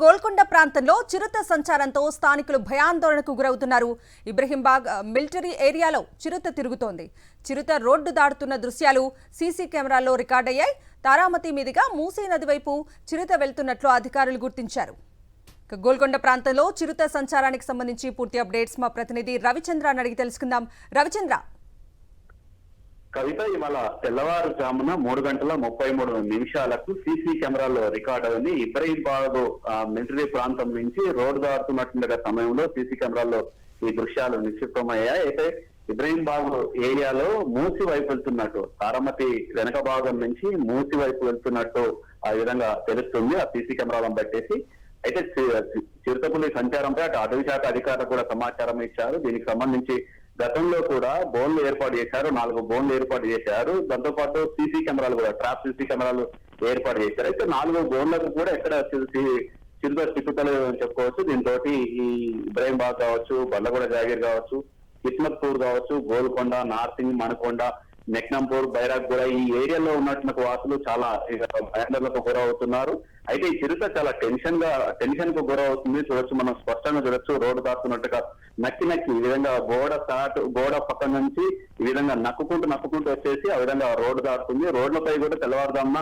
గోల్కొండ ప్రాంతంలో చిరుత సంచారంతో స్థానికులు భయాందోళనకు గురవుతున్నారు. ఇబ్రహీంబాగ్ మిలిటరీ ఏరియాలో చిరుత తిరుగుతోంది. చిరుత రోడ్డు దాటుతున్న దృశ్యాలు సీసీ కెమెరాల్లో రికార్డయ్యాయి. తారామతి మీదుగా మూసీ నది వైపు చిరుత వెళ్తున్నట్లు అధికారులు గుర్తించారు. గోల్కొండ ప్రాంతంలో చిరుత సంచారానికి సంబంధించి పూర్తి అప్డేట్స్ మా ప్రతినిధి రవిచంద్ర అడిగి తెలుసుకుందాం. రవిచంద్ర, కవిత ఇవాళ తెల్లవారుజామున 3:33 సీసీ కెమెరాలో రికార్డ్ అయింది. ఇబ్రహీంబాగ్ మిలిటరీ ప్రాంతం నుంచి రోడ్డు దాటుతున్నటువంటి సమయంలో సీసీ కెమెరాల్లో ఈ దృశ్యాలు నిక్షిప్తమయ్యాయి. అయితే ఇబ్రహీంబాగ్ ఏరియాలో మూసి వైపు వెళ్తున్నట్టు, తారామతి వెనక భాగం నుంచి మూసి వైపు వెళ్తున్నట్టు ఆ విధంగా తెలుస్తుంది ఆ సీసీ కెమెరాలను బట్టేసి. అయితే చిరుతపులి సంచారంపై అటు అటవీ శాఖ అధికారులు కూడా సమాచారం ఇచ్చారు. దీనికి సంబంధించి గతంలో కూడా బోన్లు ఏర్పాటు చేశారు, 4 బోన్లు ఏర్పాటు చేశారు. దాంతో పాటు సీసీ కెమెరాలు కూడా, ట్రాప్ సీసీ కెమెరాలు ఏర్పాటు చేశారు. అయితే 4 బోన్లకు కూడా ఎక్కడ చిరుత చిక్కుతలేదు అని చెప్పుకోవచ్చు. దీంతో ఈ ఇబ్రహీంబాగ్ కావచ్చు, బండ్లగూడ జాగీర్ కావచ్చు, కిస్మత్పూర్ కావచ్చు, గోల్కొండ, నార్సింగ్, మనకొండ, నెక్నంపూర్, బైరాగ్ కూడా ఈ ఏరియాలో ఉన్నటువంటి వాసులు చాలా భయాందోళనకు గురవుతున్నారు. అయితే ఈ చిరుత చాలా టెన్షన్ కు గురవుతుంది. చూడొచ్చు, మనం స్పష్టంగా చూడొచ్చు, రోడ్డు దాటుతున్నట్టుగా నక్కి ఈ విధంగా గోడ పక్క నుంచి ఈ విధంగా నక్కుకుంటూ వచ్చేసి ఆ విధంగా రోడ్డు దాటుతుంది. రోడ్లపై కూడా తెల్లవారుదామున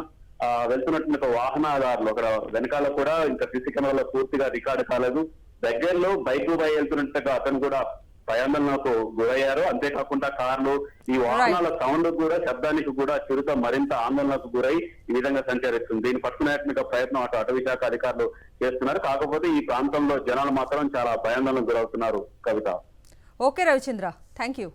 వెళ్తున్నటువంటి వాహనదారులు అక్కడ వెనకాల కూడా ఇంకా సీసీ కెమెరాలో పూర్తిగా రికార్డు కాలేదు. దగ్గరలో బైక్ పై వెళ్తున్నట్టుగా అతను కూడా భయాందోళనకు గురయ్యారు. అంతేకాకుండా కార్లు, ఈ వాహనాల సౌండ్ కూడా, శబ్దానికి కూడా చిరుత మరింత ఆందోళనకు గురై ఈ విధంగా సంచరిస్తుంది. దీన్ని పట్టుకునేటువంటి ప్రయత్నం అటవీ శాఖ అధికారులు చేస్తున్నారు. కాకపోతే ఈ ప్రాంతంలో జనాలు మాత్రం చాలా భయాందోళనకు గురవుతున్నారు. Kavitha. Okay Ravichandra, thank you.